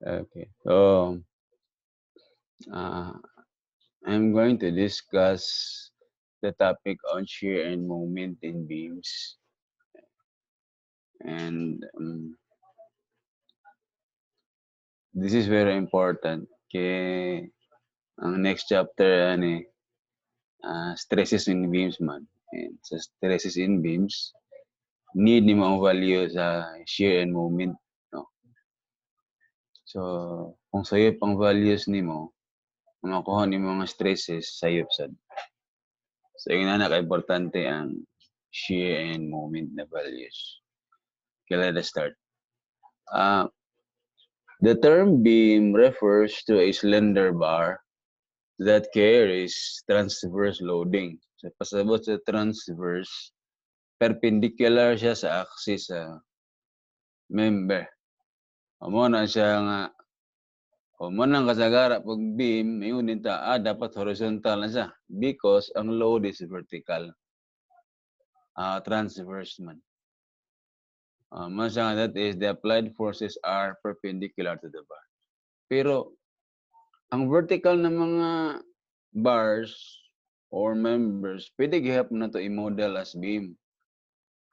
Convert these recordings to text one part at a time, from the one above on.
Okay. So, uh, I'm going to discuss the topic on shear and moment in beams. And this is very important. Kaya ang next chapter, stresses in beams man. And sa stresses in beams, need ni mga value sa shear and moment. No? So, kung sa'yo pang values ni mo, makuha ni mga stresses sa'yo sad. So, yung importante ang shear and moment na values. Okay, let us start. The term beam refers to a slender bar that carries transverse loading. So, pasabot sa transverse, perpendicular siya sa axis sa member. Amo na siya nga, mo nang kasagara pag beam, yun ta, dapat horizontal na siya because ang load is vertical. Transverse man. That is, the applied forces are perpendicular to the bar. Pero, ang vertical na mga bars or members, pwede gihap na to i-model as beam.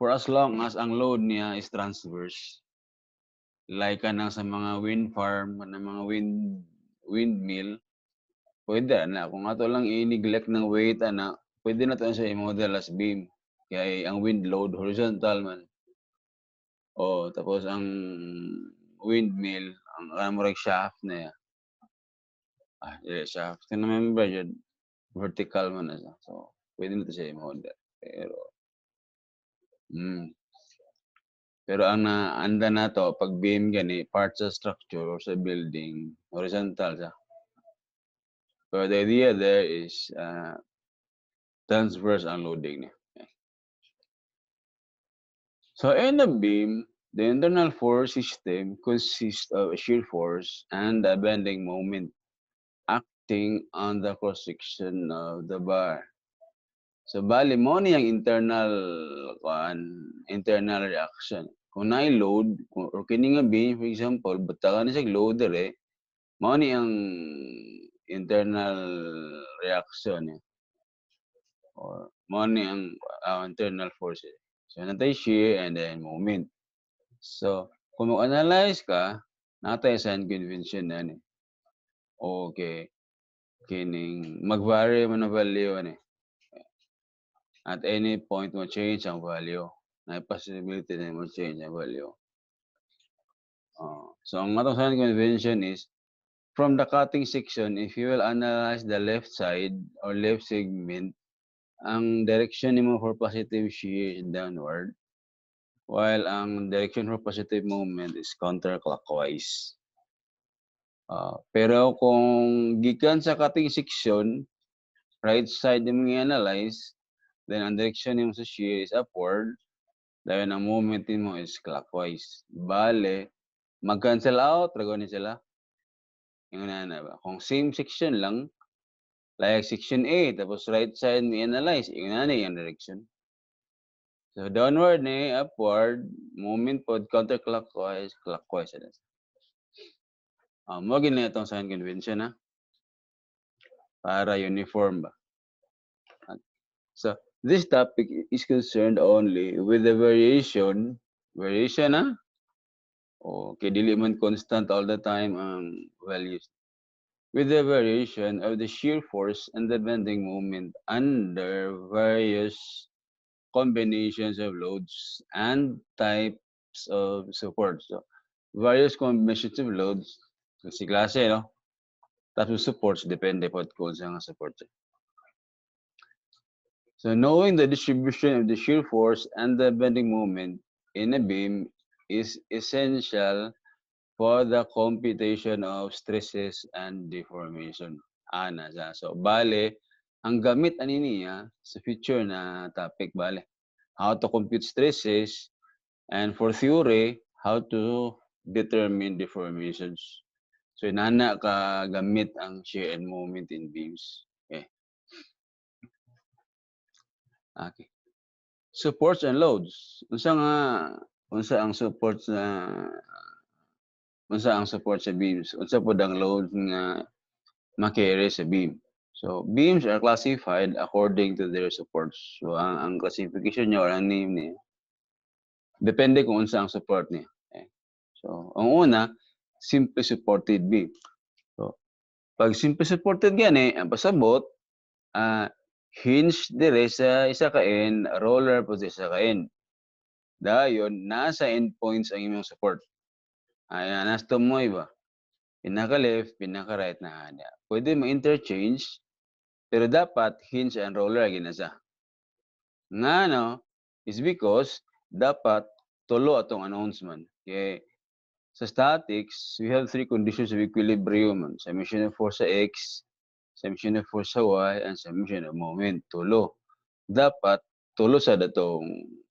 For as long as ang load niya is transverse. Like kanang sa mga wind farm, na mga windmill, pwede na. Kung ato lang i-neglect ng weight, pwede na to siya i-model as beam. Kaya ang wind load, horizontal man. Tapos ang windmill, ang shaft na yan. Shaft. Remember yun, vertical man na siya. So, pwede na to siya i-model. Pero ang naanda na to, pag beam gani, part sa structure or sa building, horizontal siya. So the idea there is transverse unloading niya. So in a beam, the internal force system consists of a shear force and a bending moment acting on the cross-section of the bar. So bali mo niyang internal reaction. Kung na-load, or kini nga beam, for example, bata na siya loader mao ni ang internal reaction or mao ni ang internal force. So natay shear and then moment. So kung mag-analyze ka, natay sign convention na ni. Okay. Kining mag-vary man ang value At any point mo change ang value. Na possibility na mo change ang value. So ang atong sign convention is from the cutting section, if you will analyze the left side or left segment, ang direction nimo for positive shear is downward, while ang direction for positive moment is counterclockwise. Pero kung gikan sa cutting section, right side nimo i-analyze, then ang direction nimo sa shear is upward, dahil ang moment nimo is clockwise. Bale, mag-cancel out, ragon ni sila. Yung na ba? Kung same section lang, like section A, tapos right side may analyze, yung na yung direction. So downward ni, upward, moment pod counterclockwise, clockwise. Mo gina itong sign convention para uniform ba. So this topic is concerned only with the variation okay, dili man constant all the time ang values. With the variation of the shear force and the bending moment under various combinations of loads and types of support. So, various combinations of loads, kasi klase, no? Tapos supports, depende po kung saan nga support. So, knowing the distribution of the shear force and the bending moment in a beam is essential for the computation of stresses and deformation. So, bale, ang gamit niya sa future na topic, bale, how to compute stresses, and for theory, how to determine deformations. So, inana ka gamit ang shear and moment in beams. Okay. Supports and loads. Unsa ang supports na unsa ang support sa beams, unsa pod ang load nga ma-carry sa beam. So beams are classified according to their supports. So ang classification niya or ang name niya depende kung unsa ang support niya. Okay. So ang una, simple supported beam. So pag simple supported gani ang pasabot hinge dire sa isa ka end, roller po sa isa ka end. Dayon nasa endpoints ang imong support. Ayan, nasa mo ba? Pinaka-left, pinaka-right na ana. Pwede mo interchange, pero dapat hinge and roller ginasa. Nga no, is because dapat tulo atong announcement. Kaya sa statics, we have three conditions of equilibrium. Summation of force sa x, summation of force sa y, and summation of moment. Tulo. Dapat tulo sa datong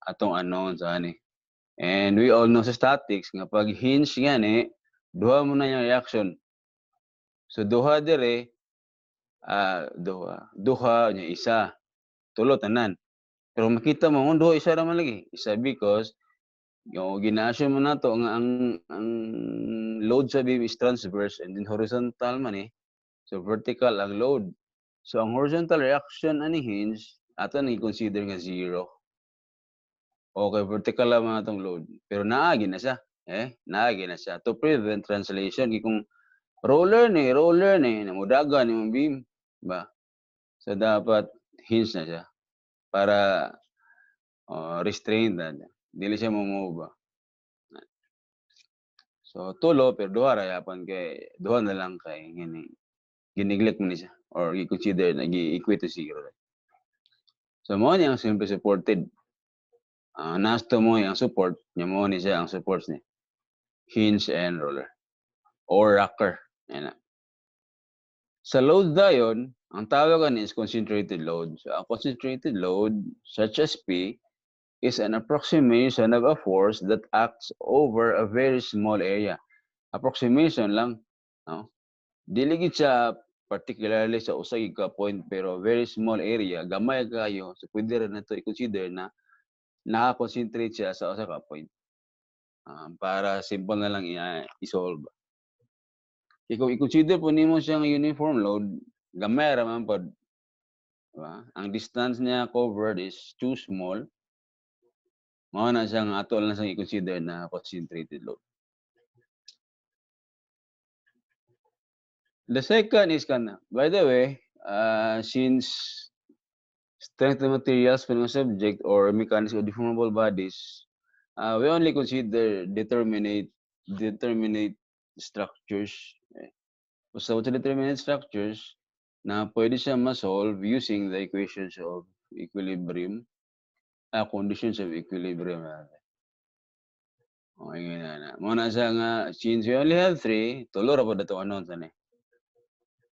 atong unknowns ani. And we all know sa statics nga pag hinge gani, duha mo na yung reaction. So duha dire duha nya isa, tulo tanan. Pero makita mo kung duha isa ra man lagi. Isa because yung gina-assume mo nato nga ang load sa beam is transverse and then horizontal man eh. So vertical ang load. So ang horizontal reaction ani hinge ato ni consider nga zero. Okay, vertical lang mga itong load. Pero naagi na siya. Naagi na siya. To prevent translation, kung roller ni, namudaga ni mong beam. Ba? So, dapat hinge na siya. Para restrain na. Dili siya move ba? So, tulo, pero duha rayapan kay, duha na lang kay, giniglect mo ni siya. Or i-consider na, i-equate to zero. So, mo niya ang simple supported. Nasto mo yung support, niya mo ni siya ang supports niya. Hinge and roller. Or rocker. Yan na. Sa load dayon, ang tawagan is concentrated load. So, ang concentrated load, such as P, is an approximation of a force that acts over a very small area. Approximation lang. No? Dili gid siya particularly sa usay ka point pero very small area, gamay kayo. So, pwede rin na ito i-consider na naka-concentrate siya sa usa ka point. Para simple na lang i-solve. Kung i-consider po nimo siyang uniform load, gamay ra man pod. Diba? Ang distance niya covered is too small. Mao na siyang ato lang siyang i-consider na concentrated load. The second is by the way, since strength of materials for subject or mechanics of deformable bodies, we only consider determinate structures. So to determinate structures na pwede siya ma-solve using the equations of equilibrium, conditions of equilibrium. Okay, ganyan na. Muna siya nga, since we only have 3, tulo ra po dato ano sa ni.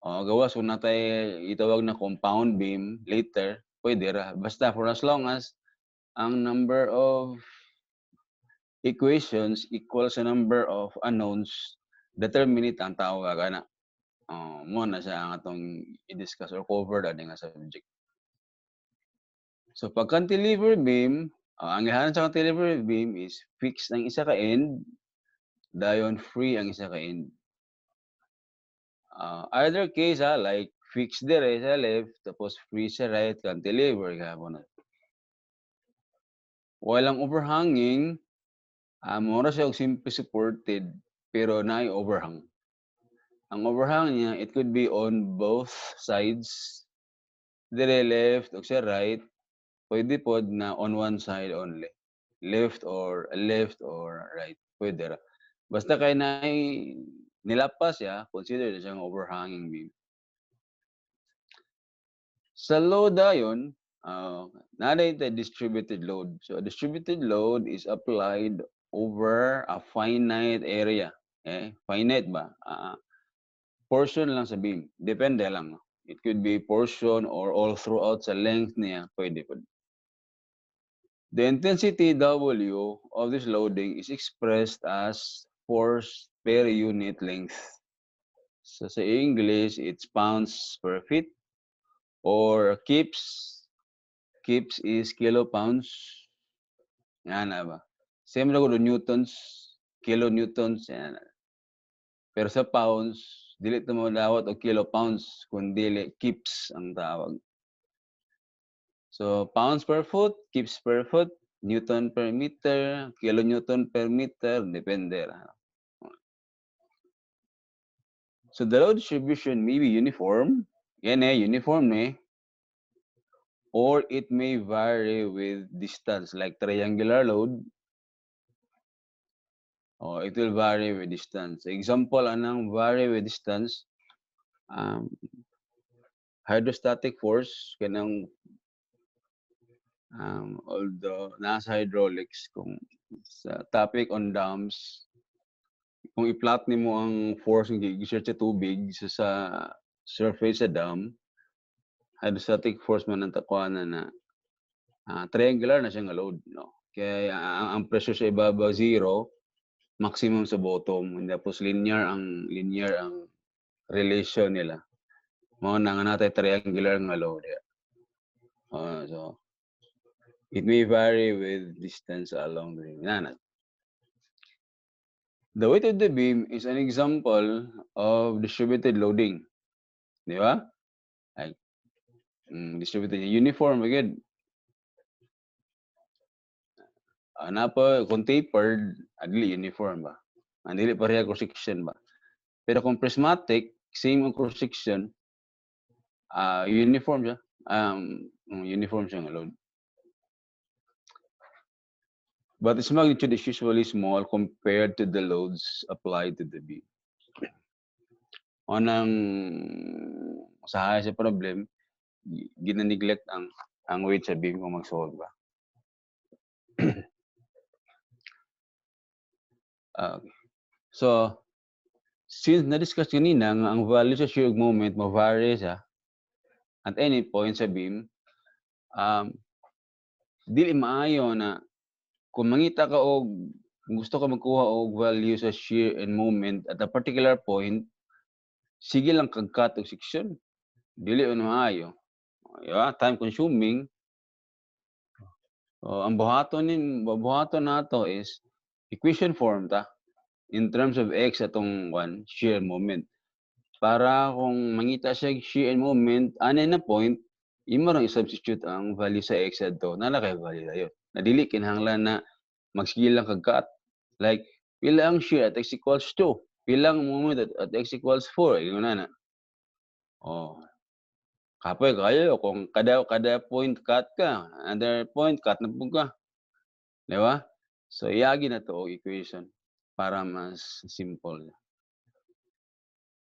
Gawas kung natay itawag na compound beam later, pwede ra. Basta for as long as ang number of equations equals sa number of unknowns, determinate ang tawag ana. Muna siya ang atong i-discuss or cover ani nga subject. So pag cantilever beam, ang ihanan sa cantilever beam is fixed ang isa ka end, dayon free ang isa ka end. Either case like fixed dire sa left, tapos free sa right, cantilever gahapon na. Walang overhanging, mura siya og simple supported, pero naay overhang. Ang overhang niya, it could be on both sides, dire left o sa right, pwede pod na on one side only. Left or right. Pwede ra. Basta kay nilapas siya, consider siyang overhanging beam. Sa load dayon, naday the distributed load. So distributed load is applied over a finite area. Finite ba? Portion lang sa beam. Depende lang. It could be portion or all throughout sa length niya. Pwede po. The intensity W of this loading is expressed as force per unit length. So sa English, it's pounds per feet or kips. Kips is kilopounds. Yan na ba? Same lang ko newtons, kilonewtons. Yan. Pero sa pounds, dili ta madawat og kilopounds kundi kips ang tawag. So pounds per foot, kips per foot, newton per meter, kilonewton per meter, depende ra. So the load distribution may be uniform, yan uniform or it may vary with distance, like triangular load. It will vary with distance. Example anang vary with distance, hydrostatic force kanang although nasa hydraulics kung sa topic on dams, kung i-plot nimo ang force nga gi-exert sa tubig sa surface sa dam, hydrostatic force man ang takuanan na triangular na siya nga load, no? Kaya ang pressure sa ibabaw 0, maximum sa bottom, tapos linear ang relation nila. Mao na nga natay triangular nga load. So it may vary with distance along the beam. The weight of the beam is an example of distributed loading. Di ba? Like, distributed uniform again. Napa kung tapered, adili uniform ba? Andili pareha cross section ba? Pero kung prismatic, same ang cross section, uniform siya. Uniform siya nga load. But its magnitude is usually small compared to the loads applied to the beam. Unang usahay sa problem, gina-neglect ang weight sa beam kung mag-solve ba. So, since na-discuss kanina nga ang value sa shear moment ma-vary siya at any point sa beam, dili maayo na kung mangita ka og gusto ka magkuha og value sa shear and moment at a particular point, sige lang kag-cut og section. Dili maayo. Time consuming. Ang buhaton nato is equation form ta in terms of x atong shear moment. Para kung mangita siya shear and moment, anay na point, imo rang i-substitute ang value sa x adto, nala kay value dayon. Dili kinahanglan na magsige lang kag-cut. Like, pila ang shear at x equals 2, pila ang moment at x equals 4, ingon na. Kapoy kayo kung kada point cut ka, another point cut na pud ka. Di ba? So iagi na to og equation para mas simple.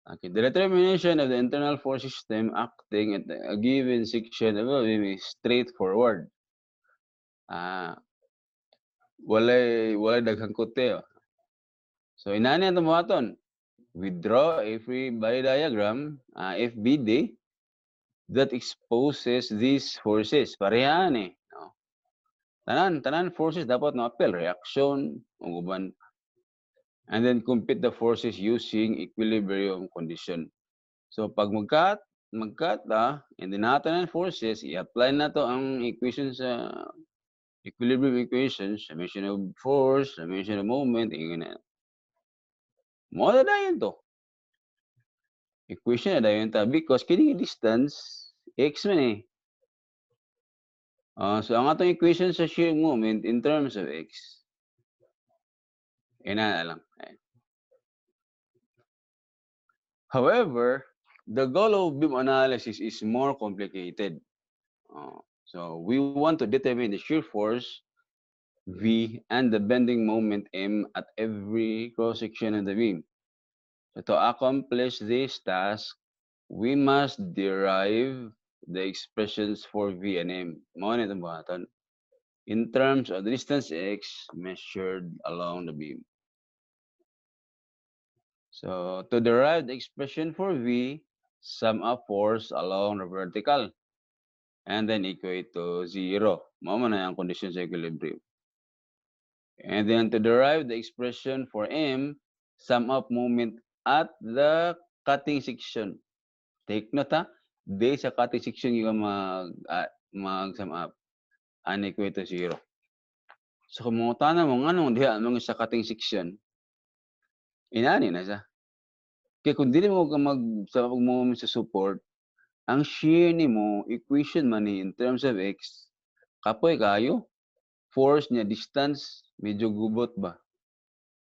Okay, the determination of the internal force system acting at a given section of a beam is straightforward. Walay daghang kote. So inani ang buhaton. We draw a free body diagram, FBD, that exposes these forces. Parehan no? Tanan forces dapat na-appeal, reaction, uban. And then compute the forces using equilibrium condition. So pag mag-cut and then tanan forces, i-apply na to ang equation sa equilibrium equations, summation of force, summation of moment, ingana. Mo na dayon to. Equation na dayon ta because kini distance x man so ang atong equation sa shear moment in terms of x. Ina lang. However, the goal of beam analysis is more complicated. So we want to determine the shear force V and the bending moment M at every cross-section of the beam. So to accomplish this task, we must derive the expressions for V and M. Mao na itong buhaton. In terms of the distance x measured along the beam. So to derive the expression for V, sum up force along the vertical and then equate to 0. Mao man ang condition sa equilibrium. And then to derive the expression for M, sum up moment at the cutting section. Take note di sa cutting section yung mag-sum up and equate to 0. So kung mga tanong mo, anong diha sa cutting section, inani na siya. Kaya kung dili mo ka sa pag-moment sa support, ang shear nimo equation man ni in terms of x, kapoy kayo. Force niya, distance, medyo gubot ba.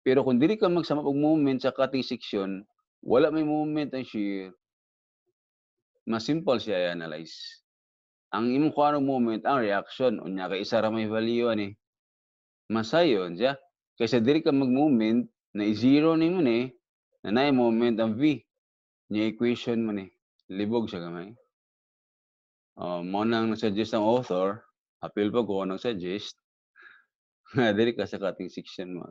Pero kung dili ka magsama og moment sa cutting section, wala may moment ang shear, mas simple siya i-analyze. Ang imong kuha moment ang reaction, unya kay isa ra may value ani. Masayon siya. Kaysa dili ka mag-moment, na i-zero nimo ni, na naay moment ang v. Nya equation mo ni. Libog siya gamay. Mo nang nag-suggest ang author, appeal pa ko nag-suggest, dili ka sa cutting section mo.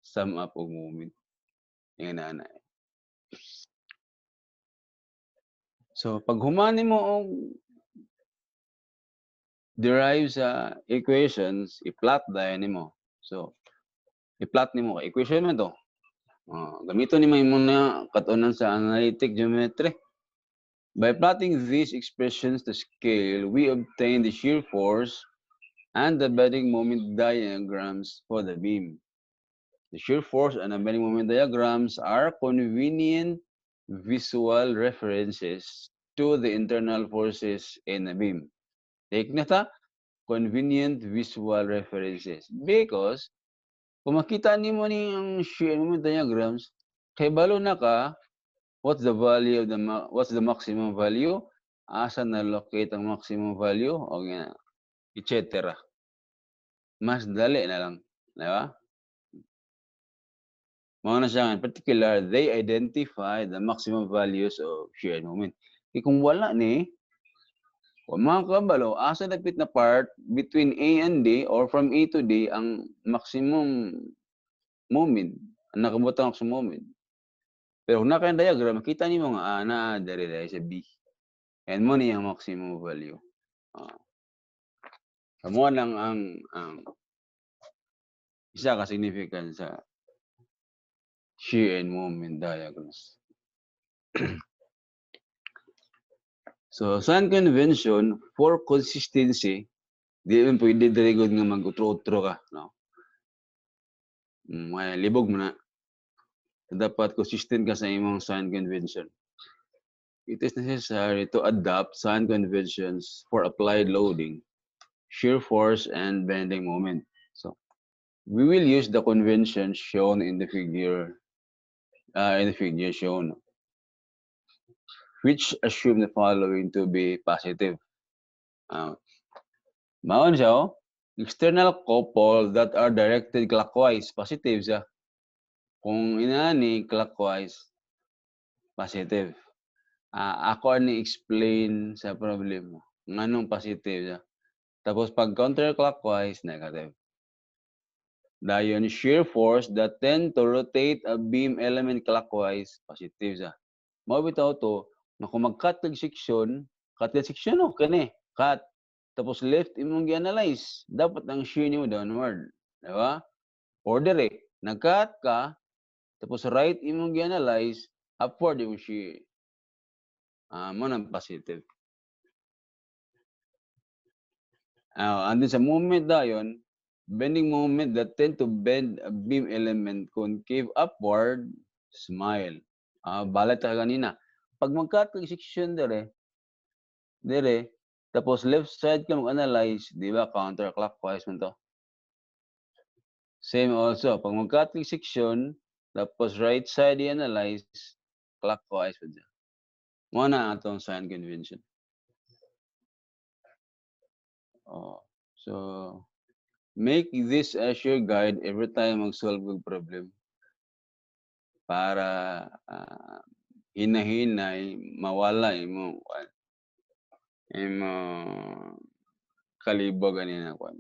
Sum up og moment. Yan na. So, pag humani mo og derive sa equations, i-plot dayon nimo. So, i-plot nimo kay equation man to. Gamiton nimo imong na katunan sa analytic geometry. By plotting these expressions to scale, we obtain the shear force and the bending moment diagrams for the beam. The shear force and the bending moment diagrams are convenient visual references to the internal forces in a beam. Take na ta, convenient visual references. Because, kung makita nimo ni ang shear moment diagrams, kay balo na ka, what's the value of what's the maximum value? Asa na locate ang maximum value? O nga, etc. Mas dali na lang. Di ba? Mga na siya, in particular, they identify the maximum values of shear moment. Kung wala ni, mga kabalo, asa dapit na part between A and D or from A to D ang maximum moment, ang nakabutang sa moment. Pero kung naka diagram, makita niyo nga, dari sa B. And mo ni ang maximum value. Mo lang ang isa ka significant sa shear and moment diagrams. So, sign convention for consistency, di man pwede dirigod nga mag-utro-utro ka, no? May libog mo na. Dapat consistent ka sa imong sign convention. It is necessary to adopt sign conventions for applied loading, shear force, and bending moment. So, we will use the convention shown in the figure shown, which assume the following to be positive. Maon siya, external couple that are directed clockwise, positive siya. Kung inani clockwise, positive. Ako ni explain sa problem mo. Nganong positive siya. Tapos pag counterclockwise, negative. Dayon shear force that tend to rotate a beam element clockwise, positive siya. Mao bitaw to, na kung mag-cut kag section, kani, cut. Tapos left imong gi-analyze, dapat ang shear nimo downward, di ba? Or dire, nag-cut ka, tapos right imong gi-analyze, upward imong shear. Mo nang positive. Andun sa moment dayon, bending moment that tend to bend a beam element concave upward, smile. Balat ka kanina. Pag mag-cut kag section dire, tapos left side ka mag-analyze, di ba, counterclockwise man to. Same also, pag mag-cut kag section, tapos right side i-analyze, clockwise pa dyan. Muna atong sign convention. So, make this as your guide every time mag-solve ng problem. Para hinahinay, mawala imo kalibog ganina ko.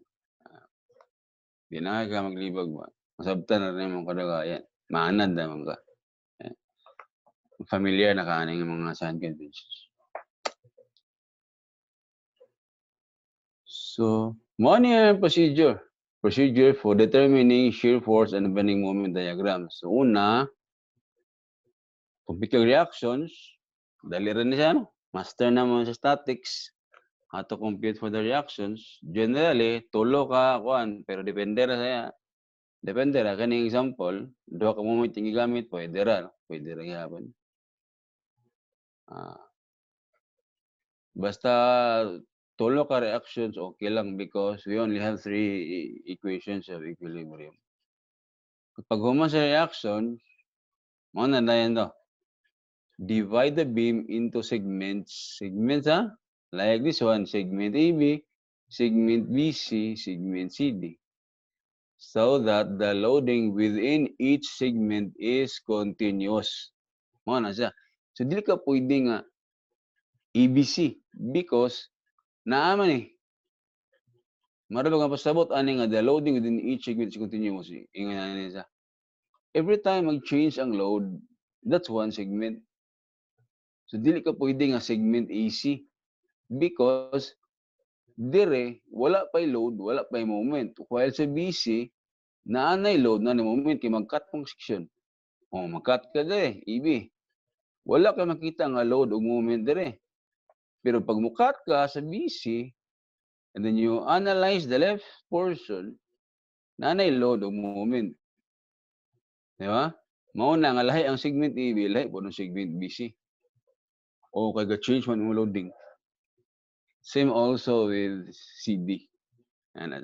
Di na ka maglibog ba? Masabtan na rin mong kadagayan. Maanad naman ka. Familiar na kaning mga sign conventions. So, mo niya procedure. Procedure for determining shear force and bending moment diagram. So, una, compute reactions. Dali rin siya, no? Master naman sa statics. How to compute for the reactions. Generally, tulo ka, pero depende na saya. Depende ra kaning example, duha ka moment yung gigamit pwede ra, pwede ra gyapon. Basta tulo ka reactions okay lang because we only have 3 equations of equilibrium. Kapag human sa reaction, mao na dayon to. Divide the beam into segments. Segments like this one, segment AB, segment BC, segment CD. So that the loading within each segment is continuous. Mao na siya. So dili ka pwede nga ABC because naa man maralo nga pasabot ani nga the loading within each segment is continuous. Ingon ani siya. Every time mag-change ang load, that's one segment. So dili ka pwede nga segment AC because dire wala pay load, wala pay moment. While sa BC, naanay load na moment kay mag-cut pang section. Oh, mag-cut ka dire, EB. Wala ka makita nga load o moment dire. Pero pag mo-cut ka sa BC, and then you analyze the left portion, naanay load o moment. Di ba? Mao na nga lahi ang segment EB, lahi po ng segment BC. O kay ga-change man mo loading. Same also with CD. Ano?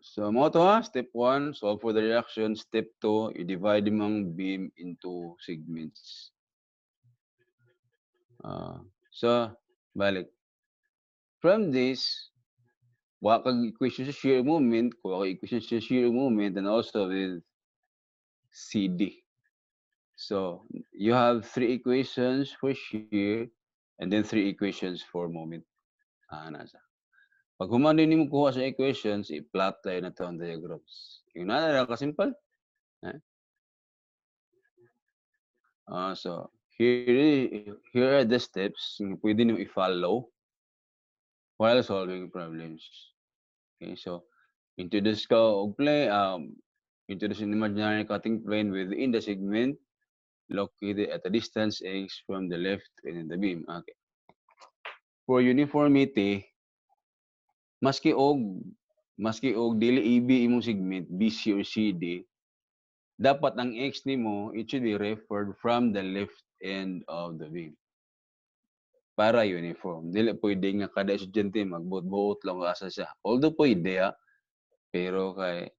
So, mo to step 1, solve for the reaction. Step 2, i-divide mong beam into segments. So, balik. From this, wala kang equation sa shear moment, kuha ka equation sa shear moment, and also with CD. So, you have 3 equations for shear, and then 3 equations for moment. Nasa. Pag humano ni mo kuha sa equations, i-plot tayo na to ang diagrams. Yung na ka-simple. So, here are the steps na pwede nyo i-follow while solving problems. Okay, so, introduce ka og introduce an imaginary cutting plane within the segment located at a distance x from the left and in the beam. Okay. For uniformity, maski og dili EB imong segment, BC or CD, dapat ang x nimo it should be referred from the left end of the beam. Para uniform. Dili pwede nga kada estudyante magbuot-buot lang asa siya. Although pwede pero kay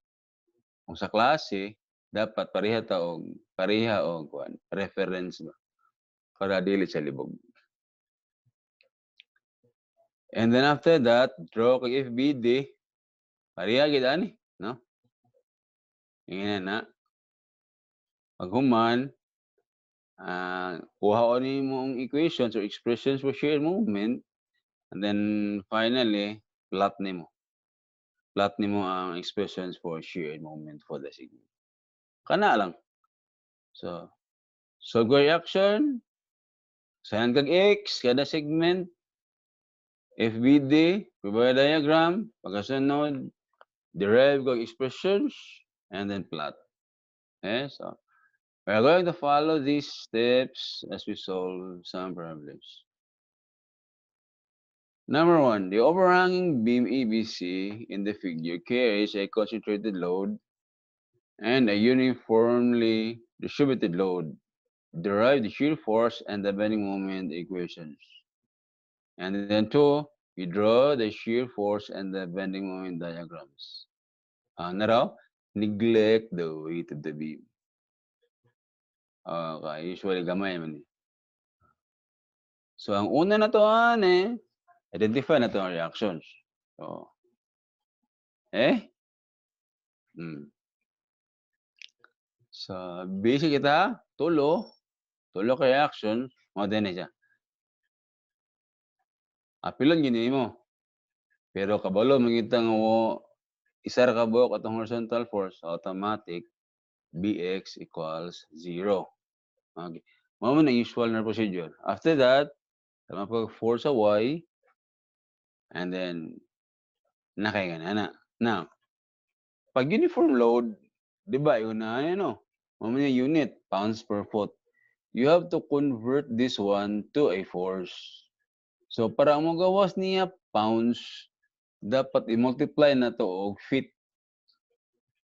kung sa klase dapat pareha og reference ba para dili siya libog. And then after that, draw kay FBD. Pareha gid ani, no? Ingana na. Pag human, kuha ko ni mong equations or expressions for shear moment, and then finally, plot nimo. Plot nimo ang expressions for shear moment for the segment. Kana lang. So, solve reaction, saan kag x, kada segment, FBD, provide diagram, pagkasunod, derive kag expressions, and then plot. Okay, so we're going to follow these steps as we solve some problems. Number 1, the overhanging beam ABC in the figure carries a concentrated load and a uniformly distributed load. Derive the shear force and the bending moment equations. And then 2, you draw the shear force and the bending moment diagrams. Na raw? Neglect the weight of the beam. Okay, usually gamay man. So, ang una na to identify na to ang reactions. So, So, basic kita, tulo ka reaction, mo din siya. Apilon gini mo. Pero kabalo mangita nga isa ra ka buok atong horizontal force, automatic Bx equals 0. Okay. Mao man ang usual na procedure. After that, tama pag force sa y, and then nakay na. Now, pag uniform load, di ba, yun na mamaya unit, pounds per foot. You have to convert this one to a force. So, para mo gawas niya pounds, dapat i-multiply na to og feet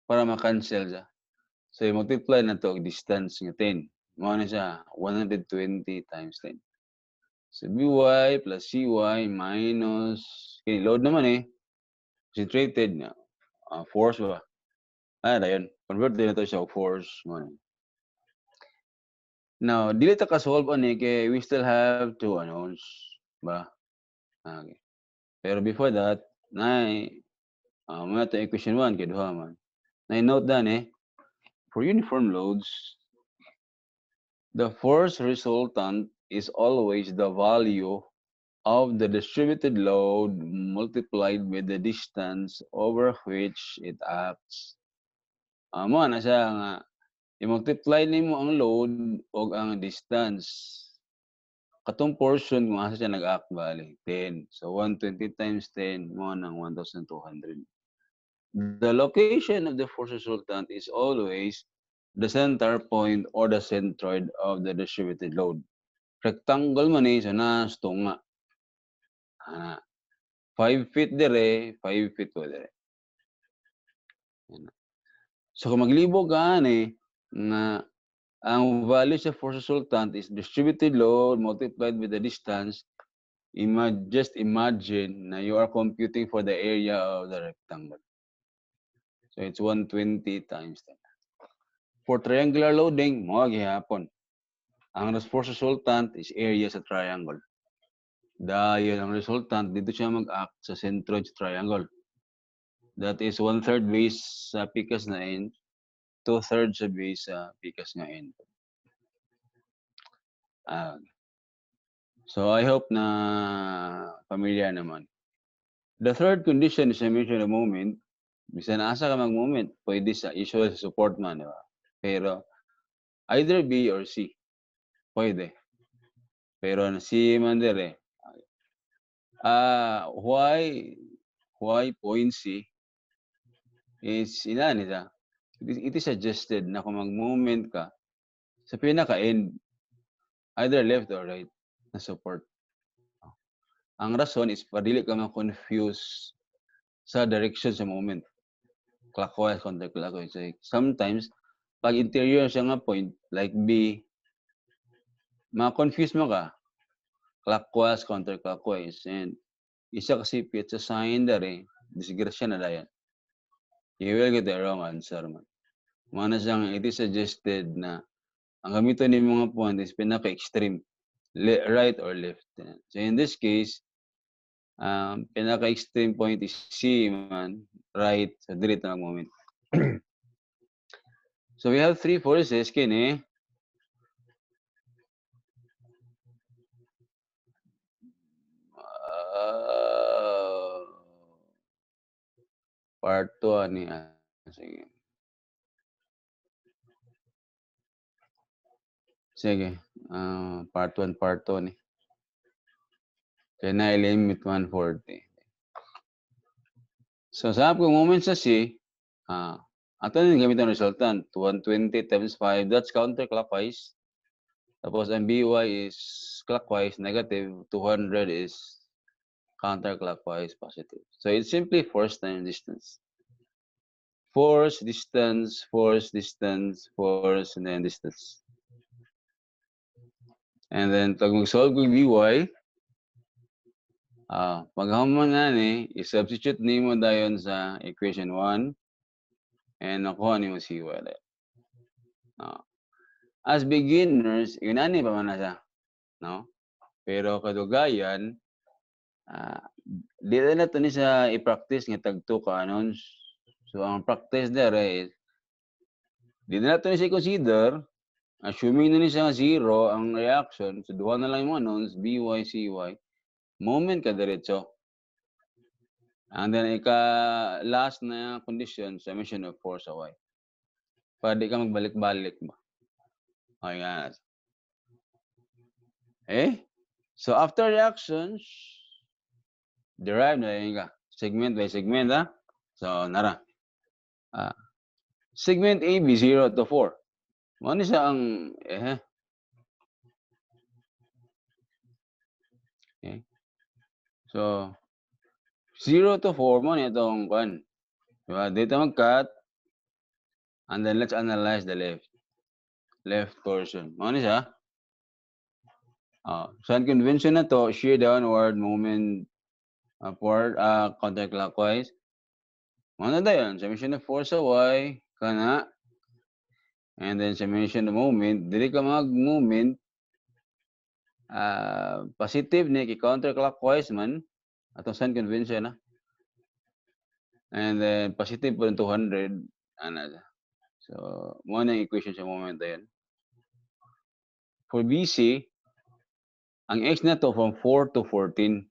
para ma-cancel siya. So i-multiply na to og distance nga 10. Mao na siya 120 times 10. So by plus cy minus kini load naman concentrated na force ba. Dayon. Convert din na to siya og force mo. Now, dili ta ka-solve ani kay we still have two unknowns ba. Okay. Pero before that, muna to equation 1 kay duha man. Note dan for uniform loads, the force resultant is always the value of the distributed load multiplied with the distance over which it acts. Mo na siya nga i-multiply nimo ang load og ang distance. Katong portion kung asa siya nag-act bali 10. So 120 times 10 mo nang 1,200. The location of the force resultant is always the center point or the centroid of the distributed load. Rectangle man so nas tunga. 5 feet dire, 5 feet po dire. So kung maglibog ka nga ang value sa force resultant is distributed load multiplied with the distance, just imagine na you are computing for the area of the rectangle. So it's 120 times 10. For triangular loading, mo gihapon. Ang force resultant is area sa triangle. Dahil ang resultant, dito siya mag-act sa centroid sa triangle. That is 1/3 base sa pikas na end, 2/3 sa base sa pikas nga end. So I hope na familiar naman. The third condition is I mentioned a moment. Bisan asa ka mag-moment, pwede sa usual support man, di ba? Pero either B or C. Pwede. Pero C man dire. Why point C is inani siya. It is suggested na kung mag-moment ka sa pinaka-end, either left or right, na support. Ang rason is padili ka ma-confuse sa direction sa moment. Clockwise, counterclockwise. So, sometimes, pag interior siya nga point, like B, ma-confuse mo ka. Clockwise, counterclockwise. And isa kasi pit sa sign dari, disgrasya na dayan. You will get the wrong answer man. Mana siyang, it is suggested na ang gamiton ni mga point is pinaka-extreme. Right or left. So in this case, pinaka-extreme point is C man, right, so delete na moment. So we have three forces kini. Part 2 ani. Sige. Sige. Part 1, part 2 ni. Kaya na-limit 140. So sa kung moment sa C, ato yung gamit ang resultant. 120 times 5, that's counterclockwise. Tapos ang BY is clockwise, negative. 200 is counterclockwise, positive. So it's simply force times distance. Force, distance, force, distance, force, and then distance. And then, pag mag-solve ko yung BY, paghaman na i-substitute nimo dayon sa equation 1, and nakuha nimo CY. As beginners, inani pa man na siya. No? Pero kadugayan, di na ito ni sa i-practice nga tag-2 canons. So, ang practice there is, di na ito ni siya consider, assuming na ni siya nga 0 ang reaction, so duha na lang yung unknowns, BY, CY, moment ka diretso. And then, last na condition, summation of force sa Y. Para di ka magbalik-balik ba? Okay nga. So after reactions, derive na yun ka. Segment by segment, So, nara. Segment A, B, 0 to 4. Ano siya ang, Okay. So, 0 to 4 mo nitong kwan. Diba? Dito mag-cut. And then let's analyze the left portion. Ano siya? So ang convention na to, shear downward, moment upward, counterclockwise. Ano na yun? Summation of force sa Y, kana. And then summation of moment, dili ka mag-moment, positive ni, counterclockwise man, atong sun convention na. And then positive po 200, ano. So, mo na equation sa moment na yun. For BC, ang X na to from 4 to 14.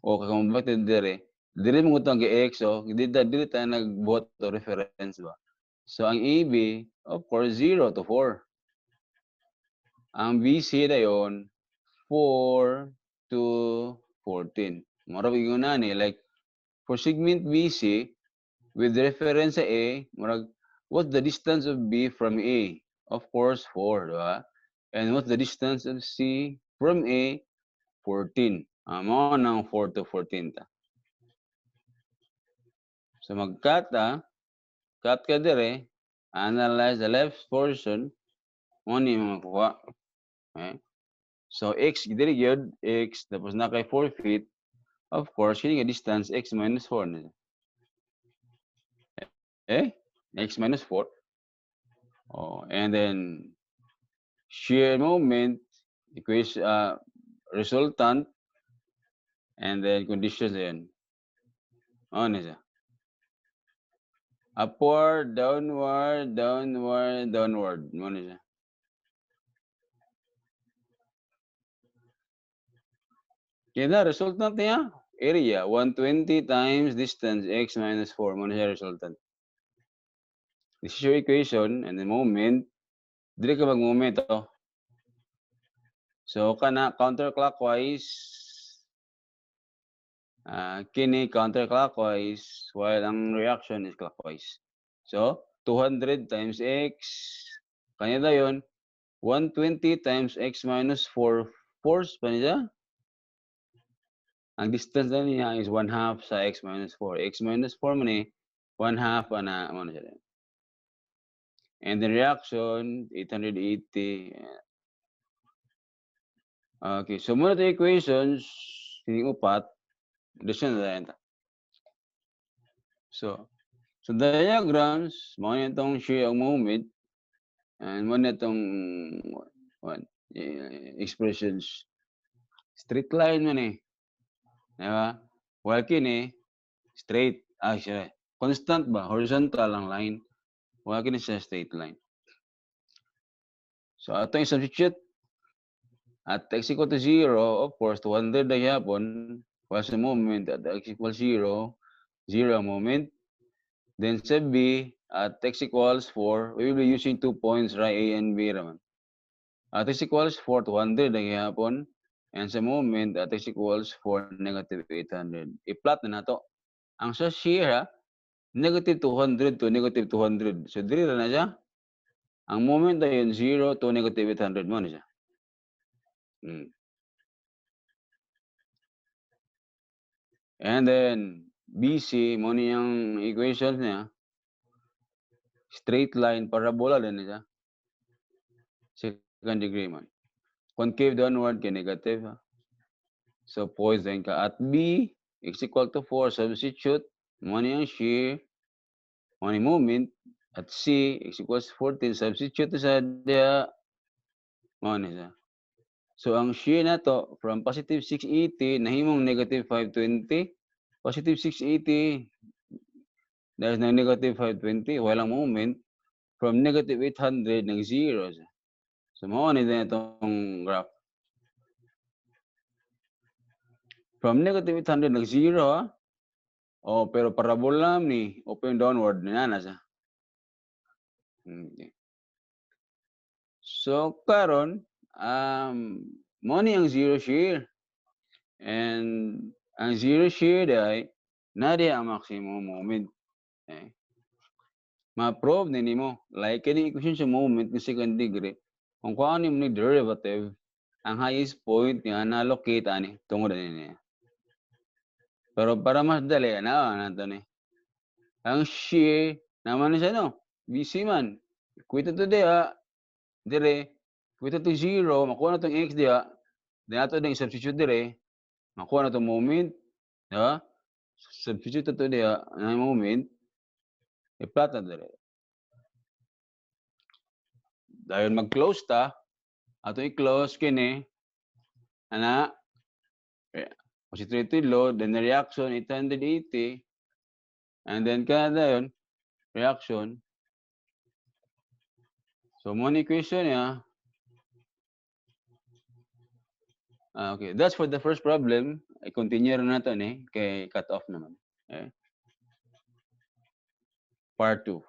O kung bakit dire mo itong X, so dili tayo nagbuhat to reference ba? So, ang AB, of course, 0 to 4. Ang BC na yun, 4 to 14. Marap yung na ni, like, for segment BC, with reference sa A, marag, what's the distance of B from A? Of course, 4, diba? And what's the distance of C from A? 14. Mga nang 4 to 14 ta. So mag-cut cut ka dire, analyze the left portion, mo ni makuha. Okay? So X, dire yun, X, tapos na kay 4 feet, of course, yun yung distance, X minus 4 na. X minus 4. Oh, and then, shear moment, equation, resultant, and then conditions yan. Ano siya? Upward, downward, downward, downward. Ano siya? Kaya na, resultant niya, area, 120 times distance, x minus 4. Ano siya resultant? This is your equation, and the moment, dili ka mag-moment, oh. So, kana, counterclockwise, kini counterclockwise, while ang reaction is clockwise. So, 200 times x, kanya yun, 120 times x minus 4 force pa niya. Ang distance na niya is 1/2 sa x minus 4. X minus 4 mo ni, 1/2 na, ano siya rin. And the reaction, 880. Okay, so muna the equations, hindi upat, doon siya na. So diagrams, mga itong shear moment, and mga itong expressions. Straight line man eh. Diba? While kini, straight. Siya. Constant ba? Horizontal ang line. While kini siya straight line. So, ito yung substitute. At x equal to 0, of course, 200 na yapon. While sa moment, at x equals 0, 0 moment. Then sa B, at x equals 4, we will be using 2 points, right? A and B naman. At x equals 4, 200 na yapon. And sa moment, at x equals 4, negative 800. I-plot na nato. Ang sa shear, negative 200 to negative 200. So, dili na siya. Ang moment na yun, 0 to negative 800 mo na siya. And then, BC, mo niyang equations niya, straight line, parabola din siya. Second degree man. Concave downward kay negative. So, poison ka. At B, x equal to 4, substitute, mo niyang shear, mo niyang moment. At C, x equals 14, substitute sa dia, mo niya. So, ang shear na to, from positive 680, nahimong negative 520, positive 680, dahil ng negative 520, walang moment, from negative 800, nag-0. So, mauna din itong graph. From negative 800, nag-0, pero parabola ni, open downward, na siya. Okay. So, karon, money ang zero shear. And ang zero shear ay, nadi ang maximum moment. Okay. Ma-prove nimo, like any equation sa moment ng second degree, kung ano yung derivative, ang highest point niya na-locate ani tungod niya. Pero para mas dali, anawa nato ni. Ang shear naman ni siya no, busy man. Kuwita to diha, dire, kuwita to 0, makuha na tong x diha, then ato ding substitute dire, makuha na tong moment, di ba? Substitute to diha, ang moment, i-plot na dire. Dayon mag-close ta, ato i-close kini, ana, concentrated load, then the reaction 880, and then kada yun, reaction. So, mo ni equation niya. Okay, that's for the first problem. I-continue rin natin kay cut off naman. Okay. Part 2.